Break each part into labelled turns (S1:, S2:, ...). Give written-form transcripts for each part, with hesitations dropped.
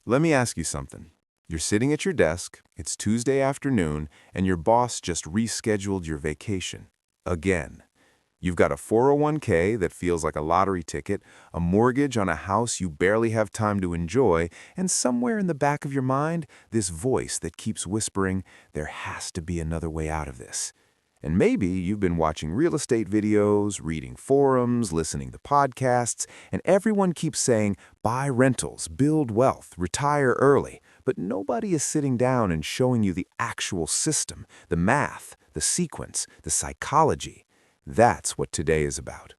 S1: Let me ask you something. You're sitting at your desk, it's Tuesday afternoon, and your boss just rescheduled your vacation. Again. You've got a 401k that feels like a lottery ticket, a mortgage on a house you barely have time to enjoy, and somewhere in the back of your mind, this voice that keeps whispering, there has to be another way out of this. And maybe you've been watching real estate videos, reading forums, listening to podcasts, and everyone keeps saying, buy rentals, build wealth, retire early. But nobody is sitting down and showing you the actual system, the math, the sequence, the psychology. That's what today is about.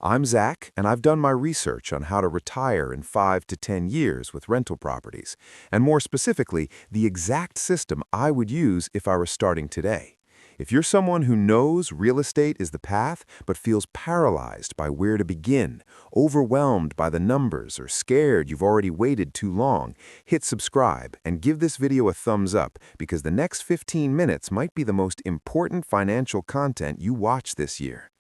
S1: I'm Zach, and I've done my research on how to retire in 5 to 10 years with rental properties, and more specifically, the exact system I would use if I were starting today. If you're someone who knows real estate is the path but feels paralyzed by where to begin, overwhelmed by the numbers, or scared you've already waited too long, hit subscribe and give this video a thumbs up because the next 15 minutes might be the most important financial content you watch this year.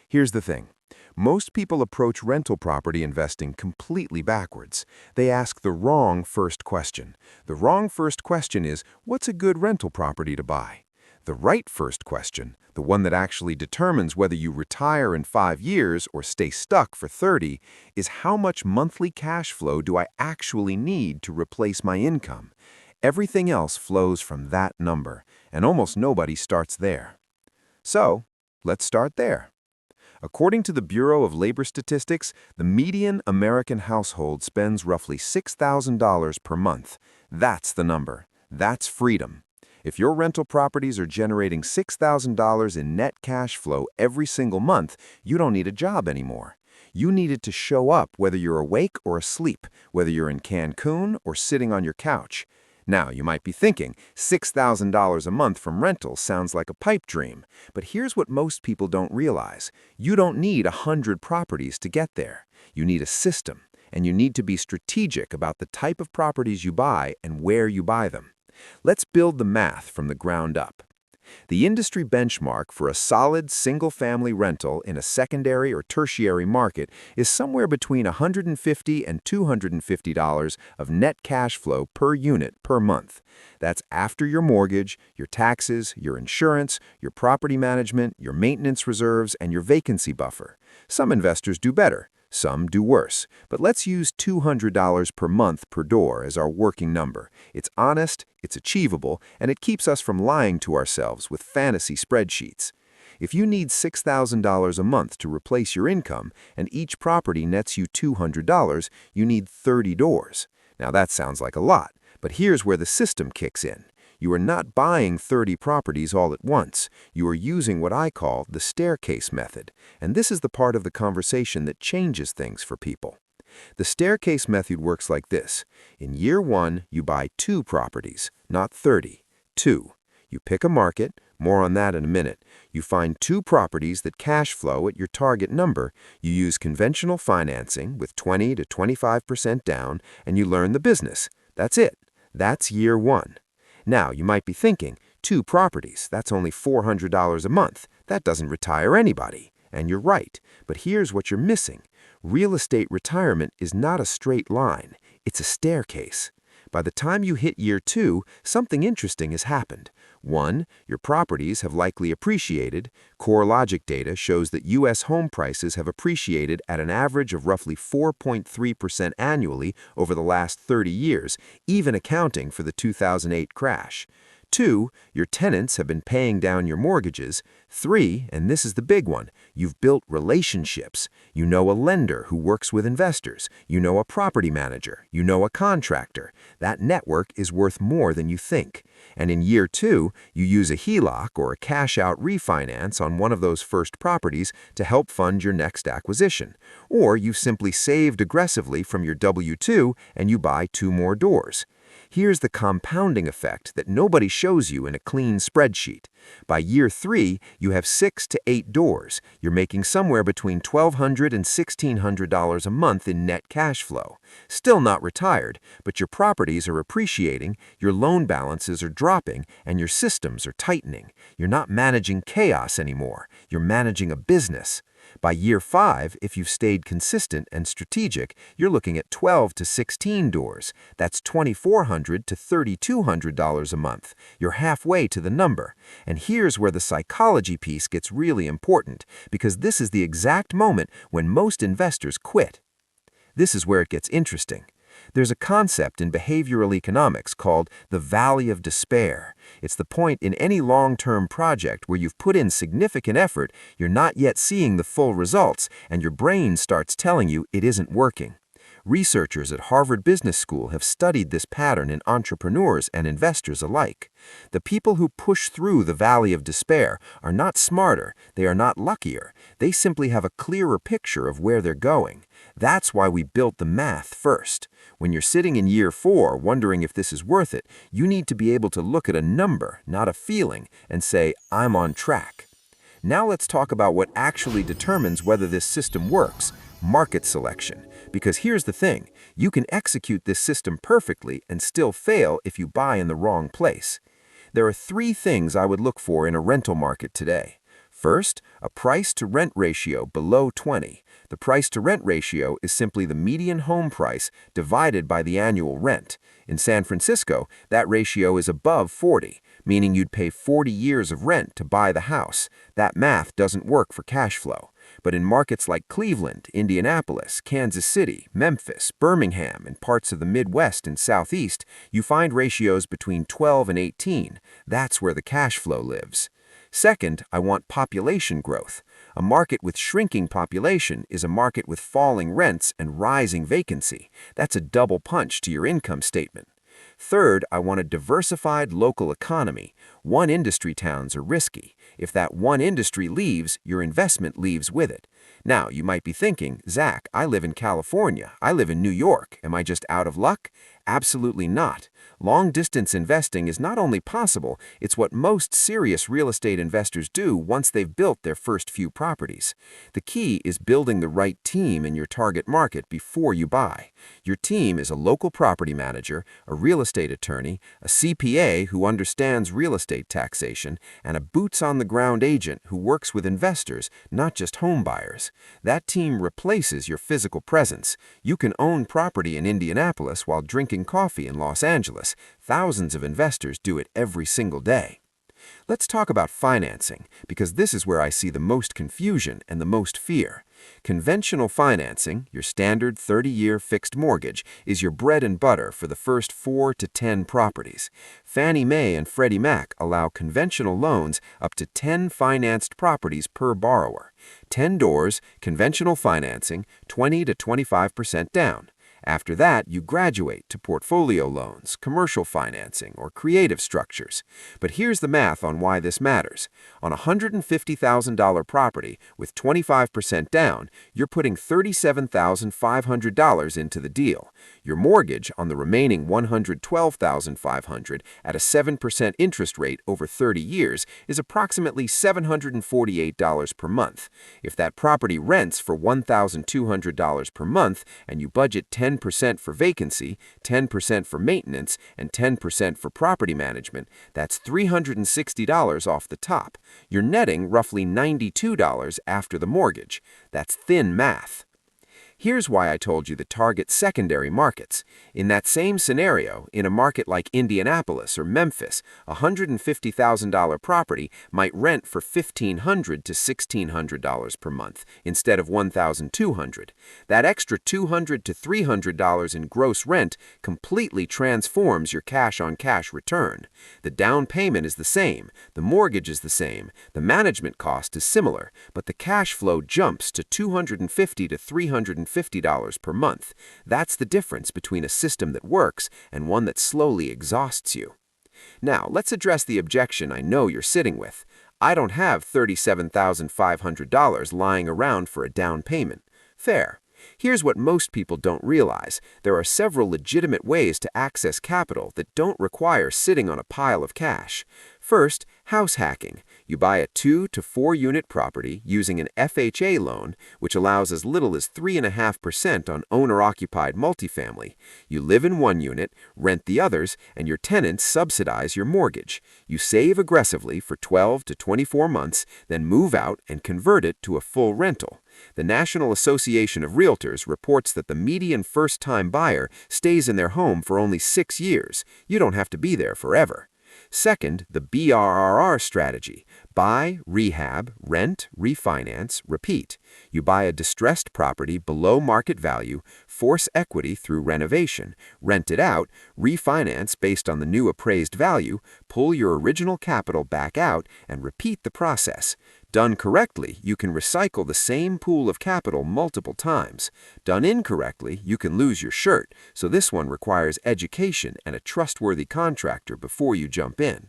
S1: Here's the thing. Most people approach rental property investing completely backwards. They ask the wrong first question. The wrong first question is, what's a good rental property to buy? The right first question, the one that actually determines whether you retire in 5 years or stay stuck for 30, is how much monthly cash flow do I actually need to replace my income? Everything else flows from that number, and almost nobody starts there. So, let's start there. According to the Bureau of Labor Statistics, the median American household spends roughly $6,000 per month. That's the number. That's freedom. If your rental properties are generating $6,000 in net cash flow every single month, you don't need a job anymore. You need it to show up whether you're awake or asleep, whether you're in Cancun or sitting on your couch. Now, you might be thinking, $6,000 a month from rentals sounds like a pipe dream. But here's what most people don't realize. You don't need 100 properties to get there. You need a system, and you need to be strategic about the type of properties you buy and where you buy them. Let's build the math from the ground up. The industry benchmark for a solid single-family rental in a secondary or tertiary market is somewhere between $150 and $250 of net cash flow per unit per month. That's after your mortgage, your taxes, your insurance, your property management, your maintenance reserves, and your vacancy buffer. Some investors do better. Some do worse, but let's use $200 per month per door as our working number. It's honest, it's achievable, and it keeps us from lying to ourselves with fantasy spreadsheets. If you need $6,000 a month to replace your income, and each property nets you $200, you need 30 doors. Now that sounds like a lot, but here's where the system kicks in. You are not buying 30 properties all at once. You are using what I call the staircase method, and this is the part of the conversation that changes things for people. The staircase method works like this. In year 1, you buy 2 properties, not 30. 2. You pick a market, more on that in a minute. You find 2 properties that cash flow at your target number. You use conventional financing with 20 to 25% down, and you learn the business. That's it. That's year 1. Now, you might be thinking, 2 properties, that's only $400 a month. That doesn't retire anybody. And you're right. But here's what you're missing. Real estate retirement is not a straight line. It's a staircase. By the time you hit year 2, something interesting has happened. 1, your properties have likely appreciated. CoreLogic data shows that U.S. home prices have appreciated at an average of roughly 4.3% annually over the last 30 years, even accounting for the 2008 crash. 2, your tenants have been paying down your mortgages. 3, and this is the big one, you've built relationships. You know a lender who works with investors. You know a property manager. You know a contractor. That network is worth more than you think. And in year 2, you use a HELOC or a cash-out refinance on one of those first properties to help fund your next acquisition. Or you've simply saved aggressively from your W-2 and you buy 2 more doors. Here's the compounding effect that nobody shows you in a clean spreadsheet. By year 3, you have 6 to 8 doors. You're making somewhere between $1,200 and $1,600 a month in net cash flow. Still not retired, but your properties are appreciating, your loan balances are dropping, and your systems are tightening. You're not managing chaos anymore. You're managing a business.
S2: By year 5, if you've stayed consistent and strategic, you're looking at 12 to 16 doors. That's $2,400 to $3,200 a month. You're halfway to the number. And here's where the psychology piece gets really important, because this is the exact moment when most investors quit. This is where it gets interesting. There's a concept in behavioral economics called the valley of despair. It's the point in any long-term project where you've put in significant effort, you're not yet seeing the full results, and your brain starts telling you it isn't working. Researchers at Harvard Business School have studied this pattern in entrepreneurs and investors alike. The people who push through the valley of despair are not smarter, they are not luckier, they simply have a clearer picture of where they're going. That's why we built the math first. When you're sitting in year 4 wondering if this is worth it, you need to be able to look at a number, not a feeling, and say, I'm on track. Now let's talk about what actually determines whether this system works: market selection. Because here's the thing, you can execute this system perfectly and still fail if you buy in the wrong place. There are 3 things I would look for in a rental market today. First, a price-to-rent ratio below 20. The price-to-rent ratio is simply the median home price divided by the annual rent. In San Francisco, that ratio is above 40, meaning you'd pay 40 years of rent to buy the house. That math doesn't work for cash flow. But in markets like Cleveland, Indianapolis, Kansas City, Memphis, Birmingham, and parts of the Midwest and Southeast, you find ratios between 12 and 18. That's where the cash flow lives. Second, I want population growth. A market with shrinking population is a market with falling rents and rising vacancy. That's a double punch to your income statement. Third, I want a diversified local economy. One industry towns are risky. If that one industry leaves, your investment leaves with it. Now, you might be thinking, Zach, I live in California. I live in New York. Am I just out of luck? Absolutely not. Long-distance investing is not only possible, it's what most serious real estate investors do once they've built their first few properties. The key is building the right team in your target market before you buy. Your team is a local property manager, a real estate attorney, a CPA who understands real estate taxation, and a boots-on-the-ground agent who works with investors, not just home buyers. That team replaces your physical presence. You can own property in Indianapolis while drinking coffee in Los Angeles. Thousands of investors do it every single day. Let's talk about financing, because this is where I see the most confusion and the most fear. Conventional financing, your standard 30-year fixed mortgage, is your bread and butter for the first 4 to 10 properties. Fannie Mae and Freddie Mac allow conventional loans up to 10 financed properties per borrower. 10 doors, conventional financing, 20 to 25% down. After that, you graduate to portfolio loans, commercial financing, or creative structures. But here's the math on why this matters. On a $150,000 property with 25% down, you're putting $37,500 into the deal. Your mortgage on the remaining $112,500 at a 7% interest rate over 30 years is approximately $748 per month. If that property rents for $1,200 per month and you budget 10% for vacancy, 10% for maintenance, and 10% for property management, that's $360 off the top. You're netting roughly $92 after the mortgage. That's thin math. Here's why I told you to target secondary markets. In that same scenario, in a market like Indianapolis or Memphis, a $150,000 property might rent for $1,500 to $1,600 per month instead of $1,200. That extra $200 to $300 in gross rent completely transforms your cash-on-cash return. The down payment is the same, the mortgage is the same, the management cost is similar, but the cash flow jumps to $250 to $350 per month. That's the difference between a system that works and one that slowly exhausts you. Now, let's address the objection I know you're sitting with. I don't have $37,500 lying around for a down payment. Fair. Here's what most people don't realize. There are several legitimate ways to access capital that don't require sitting on a pile of cash. First, House hacking. You buy a 2 to 4 unit property using an FHA loan, which allows as little as 3.5% on owner-occupied multifamily. You live in one unit, rent the others, and your tenants subsidize your mortgage. You save aggressively for 12 to 24 months, then move out and convert it to a full rental. The National Association of Realtors reports that the median first-time buyer stays in their home for only 6 years. You don't have to be there forever. Second, the BRRRR strategy. Buy, rehab, rent, refinance, repeat. You buy a distressed property below market value, force equity through renovation, rent it out, refinance based on the new appraised value, pull your original capital back out, and repeat the process. Done correctly, you can recycle the same pool of capital multiple times. Done incorrectly, you can lose your shirt, so this one requires education and a trustworthy contractor before you jump in.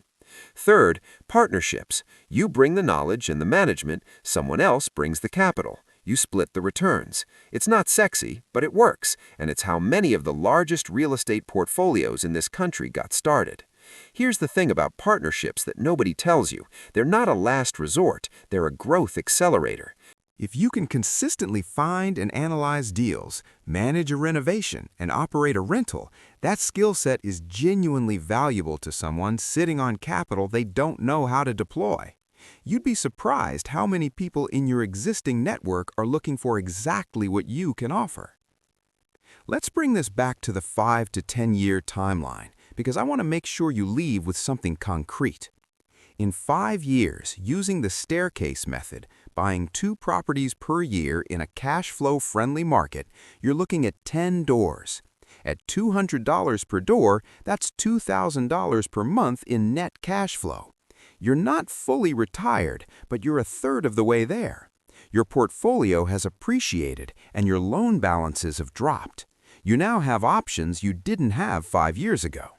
S2: Third, partnerships. You bring the knowledge and the management, someone else brings the capital. You split the returns. It's not sexy, but it works, and it's how many of the largest real estate portfolios in this country got started. Here's the thing about partnerships that nobody tells you. They're not a last resort, they're a growth accelerator.
S1: If you can consistently find and analyze deals, manage a renovation, and operate a rental, that skill set is genuinely valuable to someone sitting on capital they don't know how to deploy. You'd be surprised how many people in your existing network are looking for exactly what you can offer. Let's bring this back to the 5 to 10-year timeline, because I want to make sure you leave with something concrete. In 5 years, using the staircase method, buying 2 properties per year in a cash flow-friendly market, you're looking at 10 doors. At $200 per door, that's $2,000 per month in net cash flow. You're not fully retired, but you're a third of the way there. Your portfolio has appreciated, and your loan balances have dropped. You now have options you didn't have 5 years ago.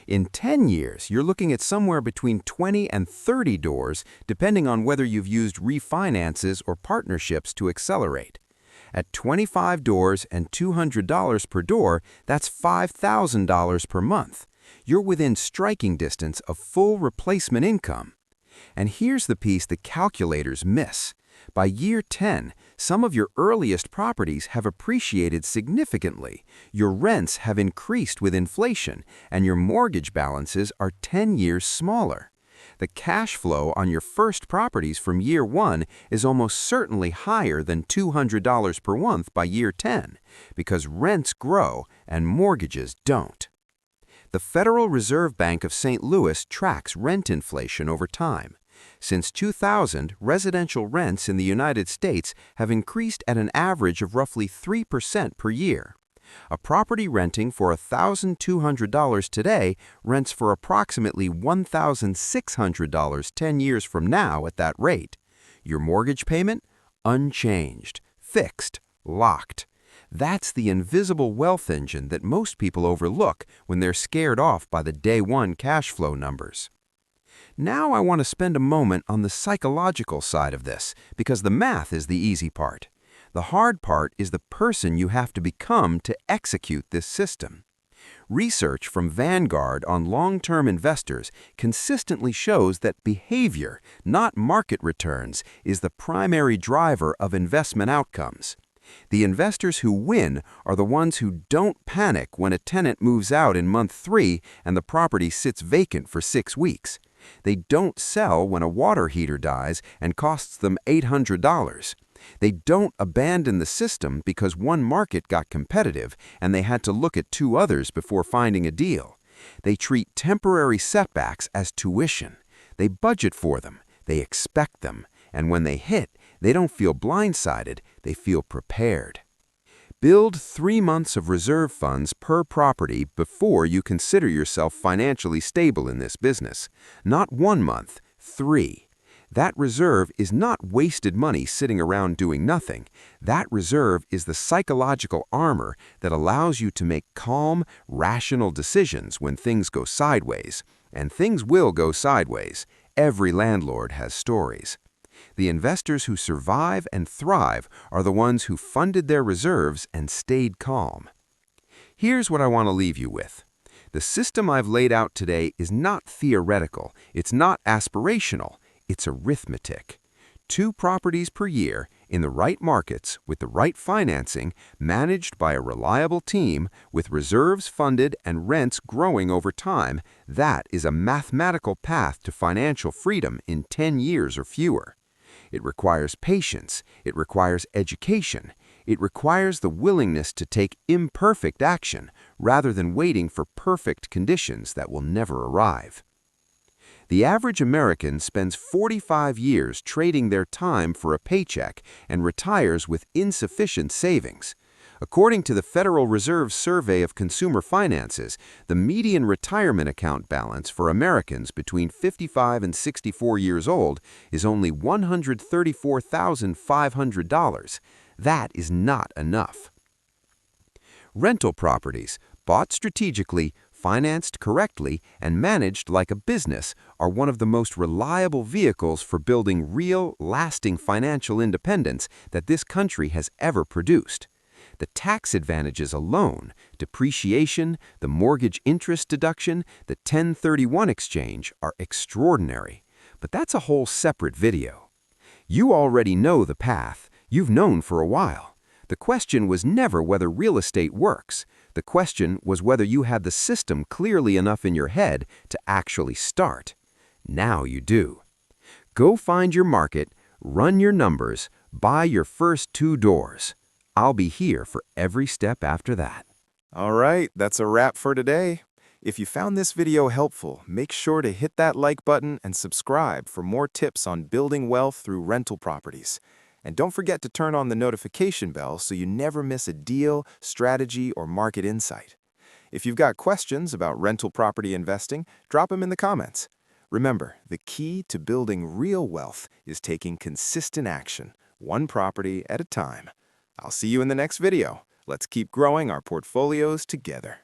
S1: In 10 years, you're looking at somewhere between 20 and 30 doors, depending on whether you've used refinances or partnerships to accelerate. At 25 doors and $200 per door, that's $5,000 per month. You're within striking distance of full replacement income. And here's the piece the calculators miss. By year 10, some of your earliest properties have appreciated significantly, your rents have increased with inflation, and your mortgage balances are 10 years smaller. The cash flow on your first properties from year 1 is almost certainly higher than $200 per month by year 10, because rents grow and mortgages don't. The Federal Reserve Bank of St. Louis tracks rent inflation over time. Since 2000, residential rents in the United States have increased at an average of roughly 3% per year. A property renting for $1,200 today rents for approximately $1,600 10 years from now at that rate. Your mortgage payment? Unchanged, fixed, locked. That's the invisible wealth engine that most people overlook when they're scared off by the day-one cash flow numbers. Now I want to spend a moment on the psychological side of this, because the math is the easy part. The hard part is the person you have to become to execute this system. Research from Vanguard on long-term investors consistently shows that behavior, not market returns, is the primary driver of investment outcomes. The investors who win are the ones who don't panic when a tenant moves out in month 3 and the property sits vacant for 6 weeks. They don't sell when a water heater dies and costs them $800. They don't abandon the system because one market got competitive and they had to look at 2 others before finding a deal. They treat temporary setbacks as tuition. They budget for them, they expect them, and when they hit, they don't feel blindsided, they feel prepared. Build 3 months of reserve funds per property before you consider yourself financially stable in this business. Not 1 month, 3. That reserve is not wasted money sitting around doing nothing. That reserve is the psychological armor that allows you to make calm, rational decisions when things go sideways. And things will go sideways. Every landlord has stories. The investors who survive and thrive are the ones who funded their reserves and stayed calm. Here's what I want to leave you with.
S2: The system I've laid out today is not theoretical, it's not aspirational, it's arithmetic. 2 properties per year, in the right markets, with the right financing, managed by a reliable team, with reserves funded and rents growing over time, that is a mathematical path to financial freedom in 10 years or fewer. It requires patience, it requires education, it requires the willingness to take imperfect action rather than waiting for perfect conditions that will never arrive. The average American spends 45 years trading their time for a paycheck and retires with insufficient savings. According to the Federal Reserve Survey of Consumer Finances, the median retirement account balance for Americans between 55 and 64 years old is only $134,500. That is not enough. Rental properties, bought strategically, financed correctly, and managed like a business, are one of the most reliable vehicles for building real, lasting financial independence that this country has ever produced. The tax advantages alone, depreciation, the mortgage interest deduction, the 1031 exchange, are extraordinary. But that's a whole separate video. You already know the path. You've known for a while. The question was never whether real estate works. The question was whether you had the system clearly enough in your head to actually start. Now you do. Go find your market, run your numbers, buy your first 2 doors. I'll be here for every step after that.
S1: All right, that's a wrap for today. If you found this video helpful, make sure to hit that like button and subscribe for more tips on building wealth through rental properties. And don't forget to turn on the notification bell so you never miss a deal, strategy, or market insight. If you've got questions about rental property investing, drop them in the comments. Remember, the key to building real wealth is taking consistent action, one property at a time. I'll see you in the next video. Let's keep growing our portfolios together.